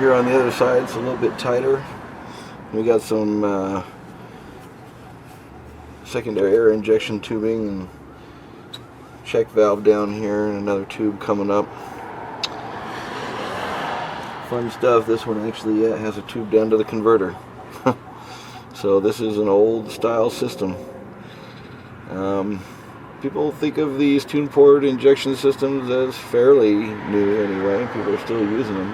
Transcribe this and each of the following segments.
here on the other side. It's a little bit tighter. We got some secondary air injection tubing and check valve down here and another tube coming up. Fun stuff. This one actually has a tube down to the converter. So this is an old style system. People think of these tune port injection systems as fairly new anyway. People are still using them.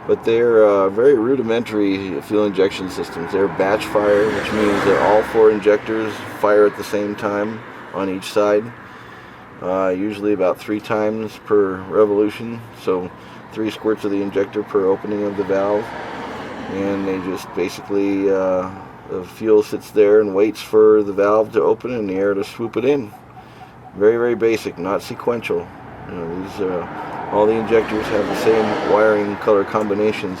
But they're very rudimentary fuel injection systems. They're batch fire, which means that all 4 injectors fire at the same time on each side. Usually about 3 times per revolution. So 3 squirts of the injector per opening of the valve. And they just basically, the fuel sits there and waits for the valve to open and the air to swoop it in. Very, very basic, not sequential. You know, these all the injectors have the same wiring color combinations,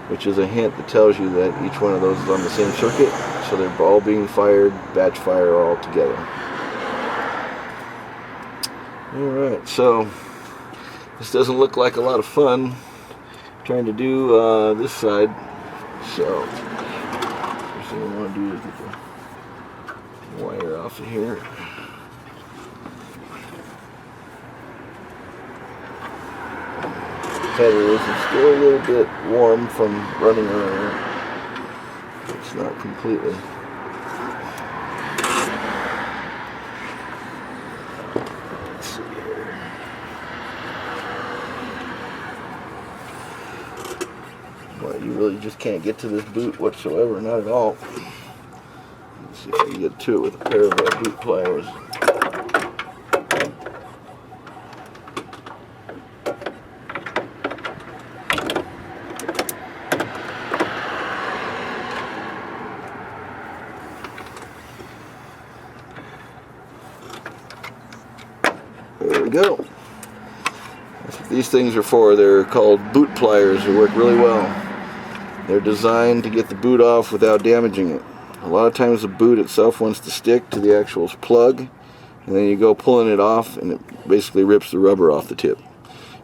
which is a hint that tells you that each one of those is on the same circuit, so they're all being fired, batch fire all together. Alright, so this doesn't look like a lot of fun trying to do this side, so first thing I want to do is get the wire off of here. It's still a little bit warm from running around. It's not completely. Let's see here. Well, you really just can't get to this boot whatsoever, not at all. Let's see if I can get to it with a pair of boot pliers. There we go. That's what these things are for. They're called boot pliers. They work really well. They're designed to get the boot off without damaging it. A lot of times the boot itself wants to stick to the actual plug, and then you go pulling it off and it basically rips the rubber off the tip.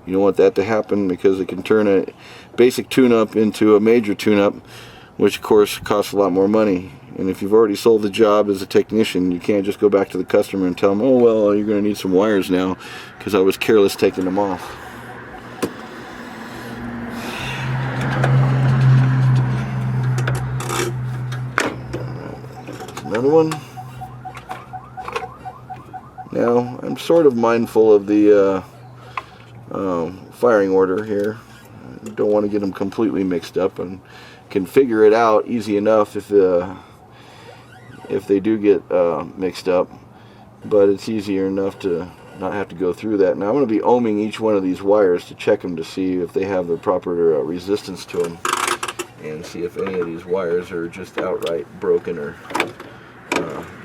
You don't want that to happen because it can turn a basic tune-up into a major tune-up, which of course costs a lot more money. And if you've already sold the job as a technician, you can't just go back to the customer and tell them, oh well, you're going to need some wires now because I was careless taking them off. Another one. Now, I'm sort of mindful of the firing order here. I don't want to get them completely mixed up, and can figure it out easy enough if they do get mixed up, but it's easier enough to not have to go through that. Now I'm going to be ohming each one of these wires to check them to see if they have the proper resistance to them, and see if any of these wires are just outright broken or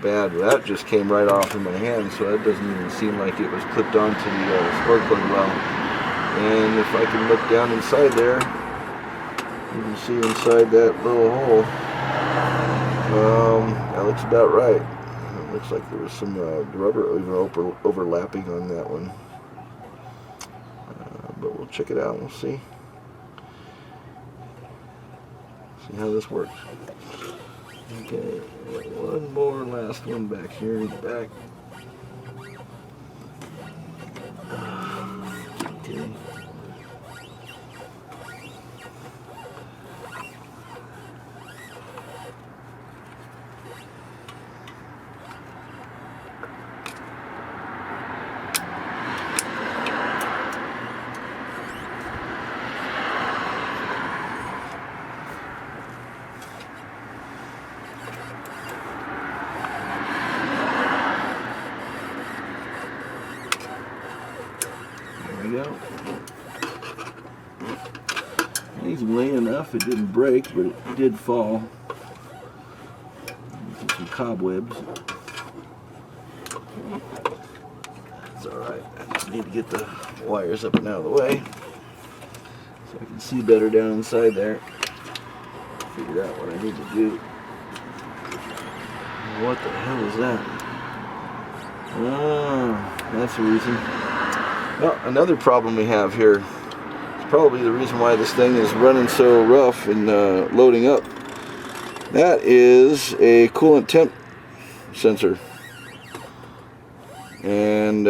bad. Well, that just came right off in my hand, so that doesn't even seem like it was clipped onto the spark plug well. And if I can look down inside there, you can see inside that little hole. That looks about right. It looks like there was some rubber even overlapping on that one. But we'll check it out and we'll see. See how this works. Okay, one more last one back here in the back. Okay. Go. Easily enough, it didn't break, but it did fall. Some cobwebs. It's alright. I just need to get the wires up and out of the way so I can see better down inside there. Figure out what I need to do. What the hell is that? Oh, that's the reason. Well, another problem we have here, probably the reason why this thing is running so rough and loading up. That is a coolant temp sensor. And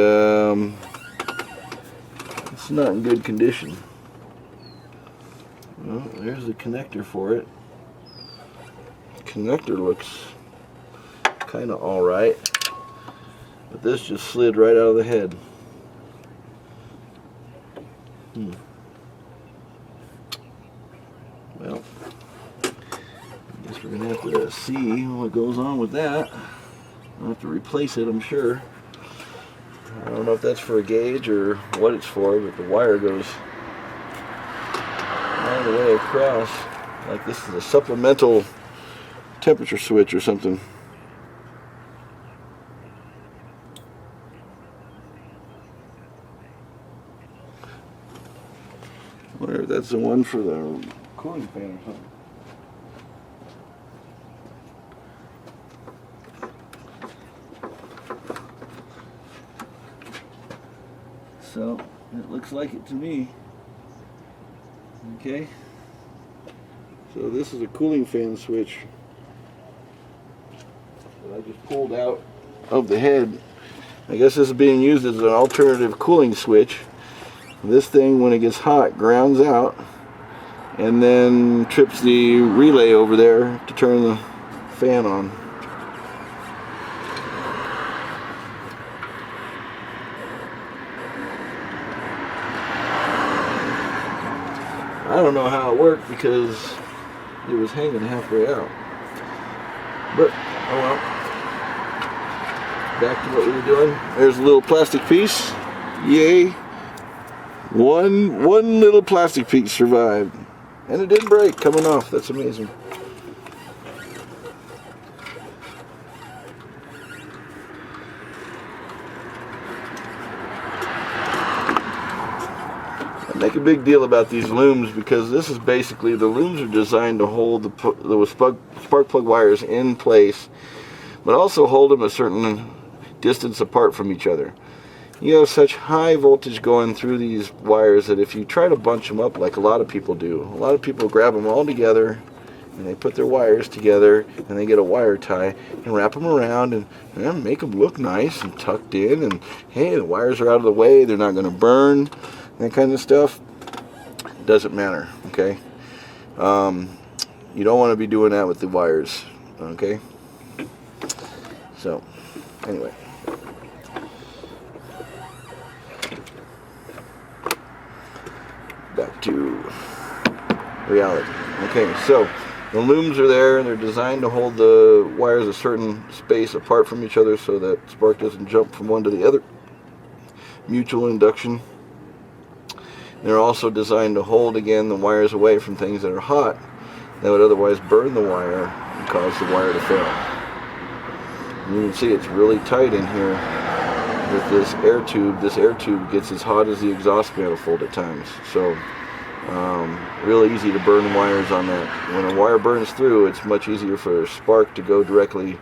it's not in good condition. Well, there's the connector for it. Connector looks kind of alright, but this just slid right out of the head. Well, I guess we're going to have to see what goes on with that. I'll have to replace it, I'm sure. I don't know if that's for a gauge or what it's for, but the wire goes all the way across. Like this is a supplemental temperature switch or something. I wonder if that's the one for the cooling fan or something. So, it looks like it to me. Okay. So this is a cooling fan switch that I just pulled out of the head. I guess this is being used as an alternative cooling switch. This thing, when it gets hot, grounds out and then trips the relay over there to turn the fan on. I don't know how it worked because it was hanging halfway out. But, oh well. Back to what we were doing. There's a little plastic piece. Yay. One little plastic piece survived. And it didn't break coming off. That's amazing. I make a big deal about these looms because this is basically, the looms are designed to hold the spark plug wires in place, but also hold them a certain distance apart from each other. You have such high voltage going through these wires that if you try to bunch them up like a lot of people do, a lot of people grab them all together and they put their wires together and they get a wire tie and wrap them around and make them look nice and tucked in, and hey, the wires are out of the way, they're not going to burn, that kind of stuff. Doesn't matter, okay? You don't want to be doing that with the wires, okay? So, anyway. Back to reality. Okay, so the looms are there and they're designed to hold the wires a certain space apart from each other so that spark doesn't jump from one to the other. Mutual induction. They're also designed to hold, again, the wires away from things that are hot that would otherwise burn the wire and cause the wire to fail. And you can see it's really tight in here with this air tube. This air tube gets as hot as the exhaust manifold at times. So real easy to burn wires on that. When a wire burns through, it's much easier for a spark to go directly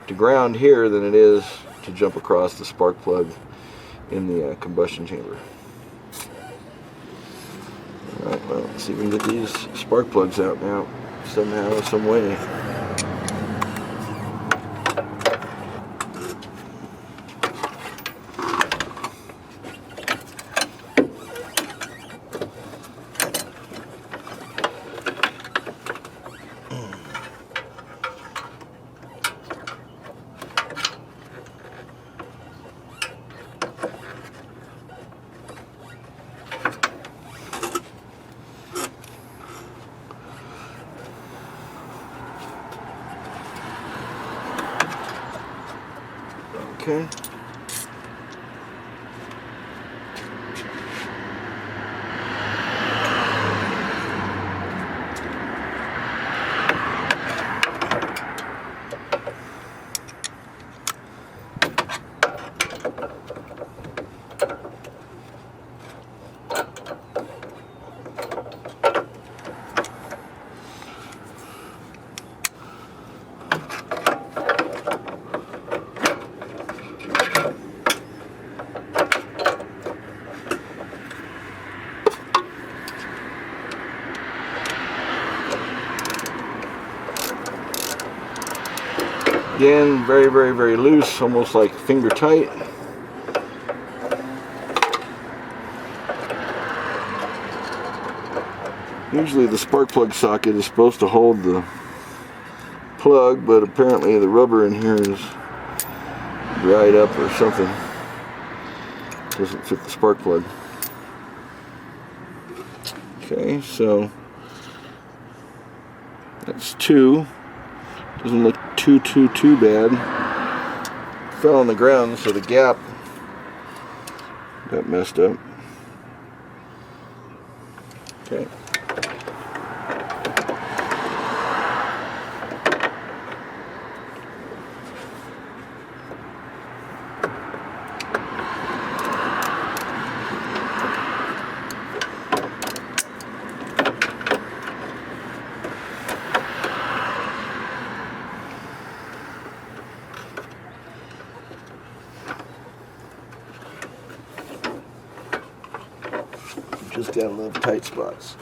to ground here than it is to jump across the spark plug in the combustion chamber. Alright, well, let's see if we can get these spark plugs out now somehow, some way. Okay. Again, very, very, very loose, almost like finger tight. Usually the spark plug socket is supposed to hold the plug, but apparently the rubber in here is dried up or something. Doesn't fit the spark plug. Okay, so that's 2. Doesn't look too bad. Fell on the ground, so the gap got messed up. Okay. Just gotta love tight spots.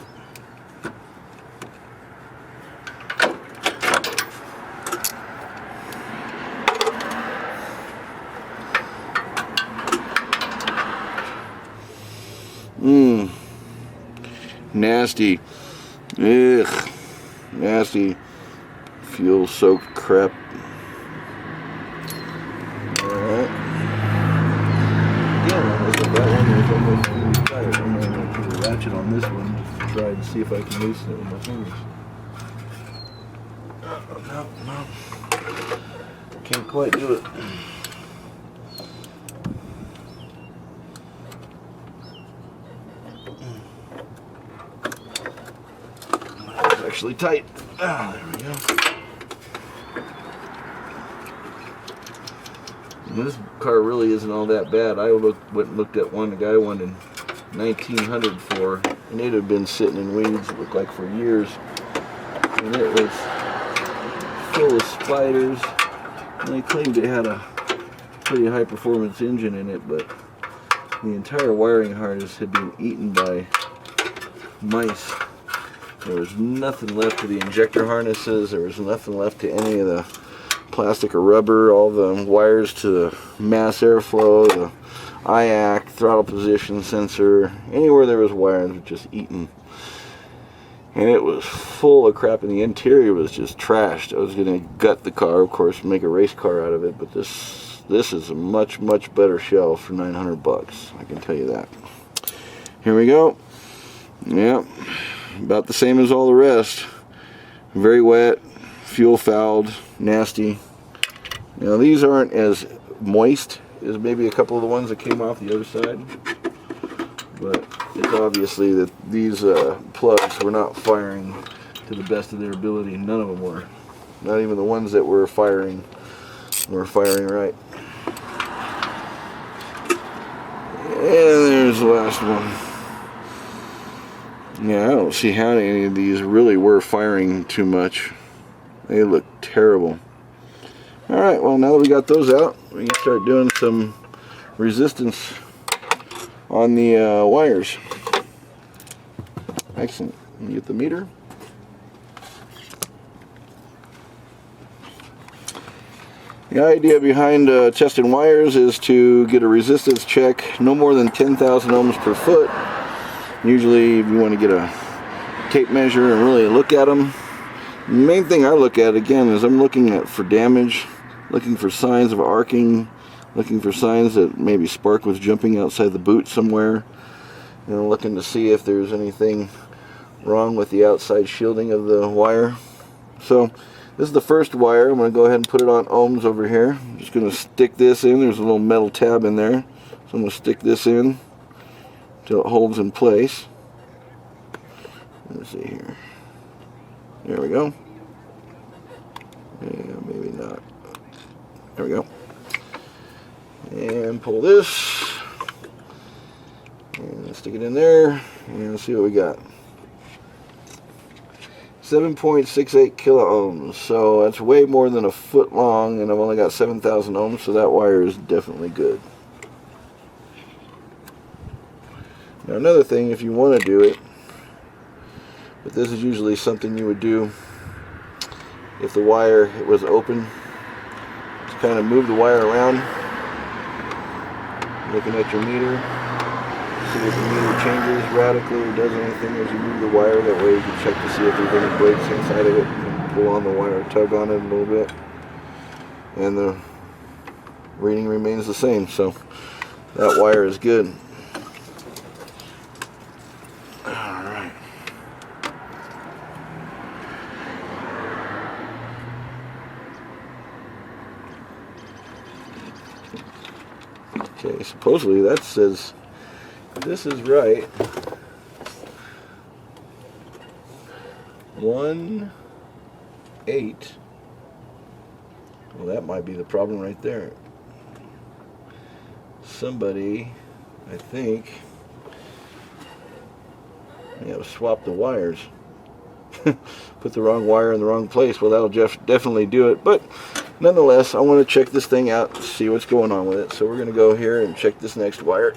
Nasty. Ugh. Nasty. Fuel soaked crap. Alright. Yeah, look at that one. There's almost fully tight. I'm going to put a ratchet on this one just to try and see if I can loosen it with my fingers. No. Can't quite do it. It's actually tight. Ah, there we go. This car really isn't all that bad. I went and looked at one the guy wanted 1900 for, and it had been sitting in weeds, it looked like, for years. And it was full of spiders. And they claimed it had a pretty high performance engine in it, but the entire wiring harness had been eaten by mice. There was nothing left to the injector harnesses. There was nothing left to any of the plastic or rubber. All the wires to the mass airflow, the IAC, throttle position sensor, anywhere there was wires was just eaten. And it was full of crap, and the interior was just trashed. I was going to gut the car, of course, and make a race car out of it, but this is a much, much better shell for $900. I can tell you that. Here we go. Yep. About the same as all the rest. Very wet, fuel fouled, nasty. Now these aren't as moist as maybe a couple of the ones that came off the other side, but it's obviously that these plugs were not firing to the best of their ability. None of them were. Not even the ones that were firing right. And there's the last one. Yeah, I don't see how any of these really were firing too much. They look terrible. Alright, well, now that we got those out, we can start doing some resistance on the wires. Excellent. Let me get the meter. The idea behind testing wires is to get a resistance check no more than 10,000 ohms per foot. Usually if you want to get a tape measure and really look at them, the main thing I look at again is I'm looking for damage, looking for signs of arcing, looking for signs that maybe spark was jumping outside the boot somewhere, and looking to see if there's anything wrong with the outside shielding of the wire. So this is the first wire. I'm going to go ahead and put it on ohms over here. I'm just going to stick this in. There's a little metal tab in there, so I'm going to stick this in until it holds in place. Let's see here. There we go. Yeah, maybe not. There we go. And pull this. And stick it in there. And let's see what we got. 7.68 kilo ohms. So that's way more than a foot long, and I've only got 7,000 ohms, so that wire is definitely good. Now another thing, if you want to do it, but this is usually something you would do if the wire was open, to kind of move the wire around, looking at your meter, see if the meter changes radically or does anything as you move the wire. That way you can check to see if there's any breaks inside of it. Pull on the wire, tug on it a little bit, and the reading remains the same. So that wire is good. Alright. Okay, supposedly that says this is right. 1, 8. Well, that might be the problem right there. Somebody, I think, swap the wires. Put the wrong wire in the wrong place. Well, that'll definitely do it. But nonetheless, I want to check this thing out, see what's going on with it. So we're going to go here and check this next wire.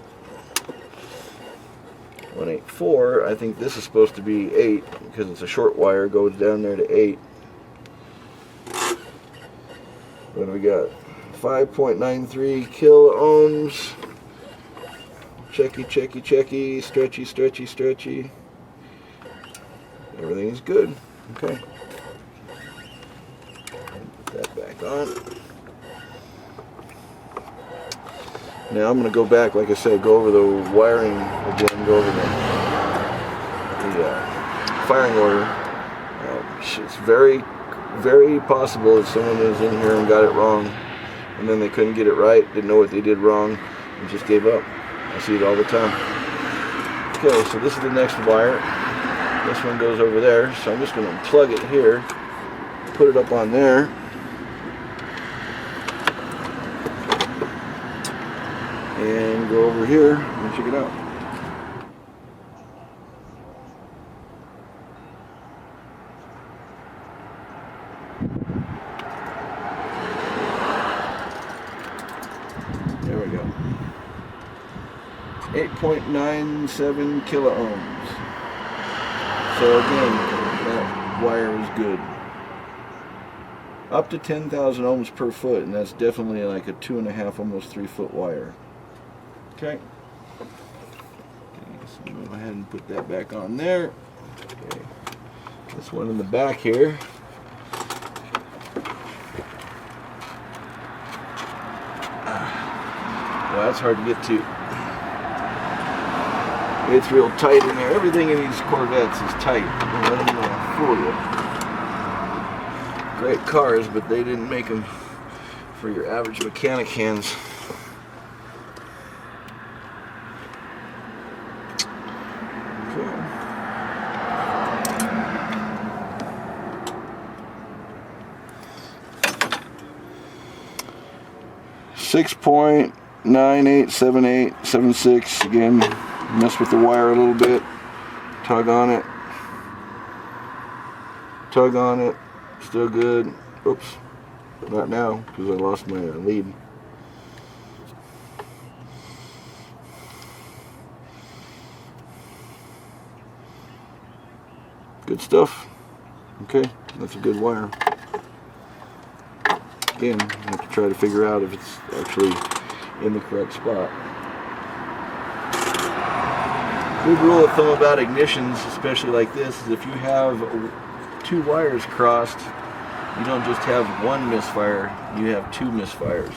184. I think this is supposed to be 8 because it's a short wire. Goes down there to 8. What do we got? 5.93 kilo ohms. Checky, checky, checky. Stretchy, stretchy, stretchy. Everything's good. Okay. Put that back on. Now I'm going to go back, like I said, go over the wiring again, go over the firing order. It's very, very possible that someone was in here and got it wrong, and then they couldn't get it right, didn't know what they did wrong, and just gave up. I see it all the time. Okay, so this is the next wire. This one goes over there, so I'm just going to plug it here, put it up on there, and go over here and check it out. There we go. 8.97 kilo ohms. So again, that wire is good. Up to 10,000 ohms per foot, and that's definitely like a 2.5, almost 3 foot wire. Okay. So go ahead and put that back on there. Okay. This one in the back here. Well, that's hard to get to. It's real tight in there. Everything in these Corvettes is tight. Don't let them fool you. Great cars, but they didn't make them for your average mechanic hands. Okay. 6.987876 again. Mess with the wire a little bit, tug on it, still good. Oops, not now because I lost my lead. Good stuff. Okay, that's a good wire. Again, I have to try to figure out if it's actually in the correct spot. Good rule of thumb about ignitions, especially like this, is if you have 2 wires crossed, you don't just have one misfire, you have 2 misfires.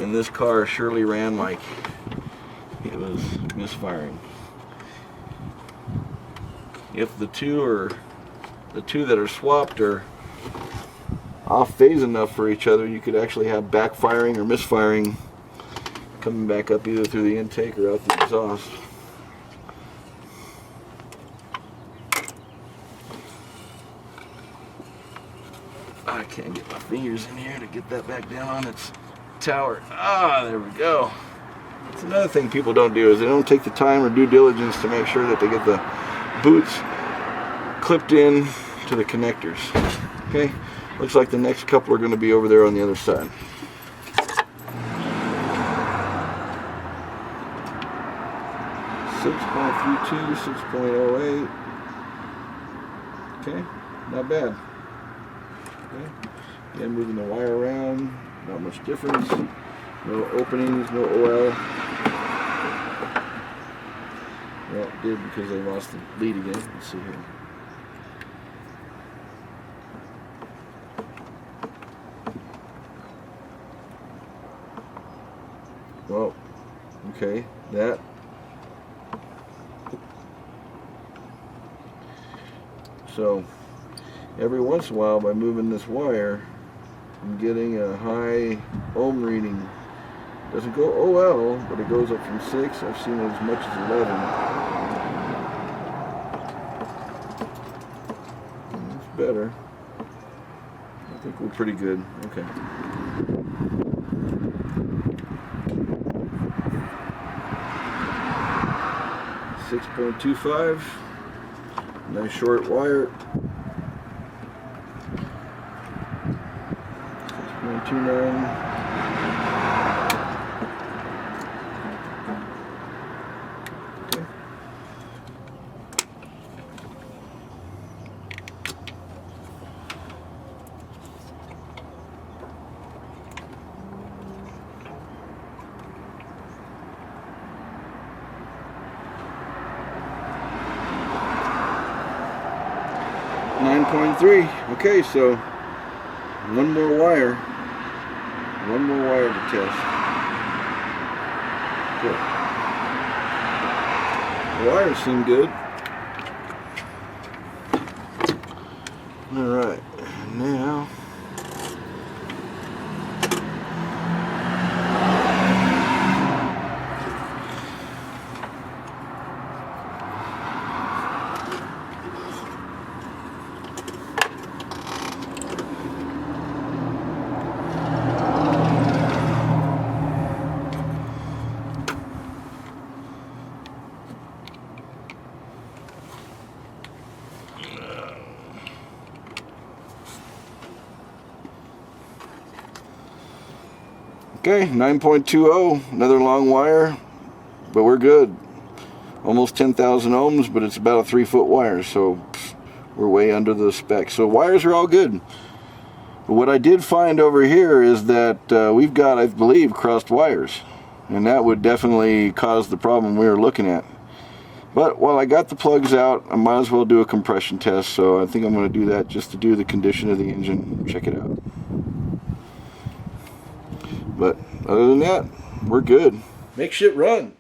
And this car surely ran like it was misfiring. If the two that are swapped are off phase enough for each other, you could actually have backfiring or misfiring coming back up either through the intake or out the exhaust. I can't get my fingers in here to get that back down on its tower. Ah, there we go. That's another thing people don't do, is they don't take the time or due diligence to make sure that they get the boots clipped in to the connectors. Okay, looks like the next couple are going to be over there on the other side. .32, 6.08. Okay, not bad. Okay. Again, moving the wire around, not much difference. No openings, no OL. Well, it did because they lost the lead again. Let's see here. Well, okay, that. So, every once in a while, by moving this wire, I'm getting a high ohm reading. Doesn't go OL, but it goes up from 6. I've seen it as much as 11. That's better. I think we're pretty good. Okay. .25. Nice short wire. 6.29. .3. Okay, so one more wire to test. Good. The wires seem good. All right, now okay, 9.20, another long wire, but we're good. Almost 10,000 ohms, but it's about a 3-foot wire, so we're way under the spec. So wires are all good. But what I did find over here is that we've got, I believe, crossed wires, and that would definitely cause the problem we were looking at. But while I got the plugs out, I might as well do a compression test, so I think I'm going to do that just to do the condition of the engine, check it out. But other than that, we're good. Make shit run.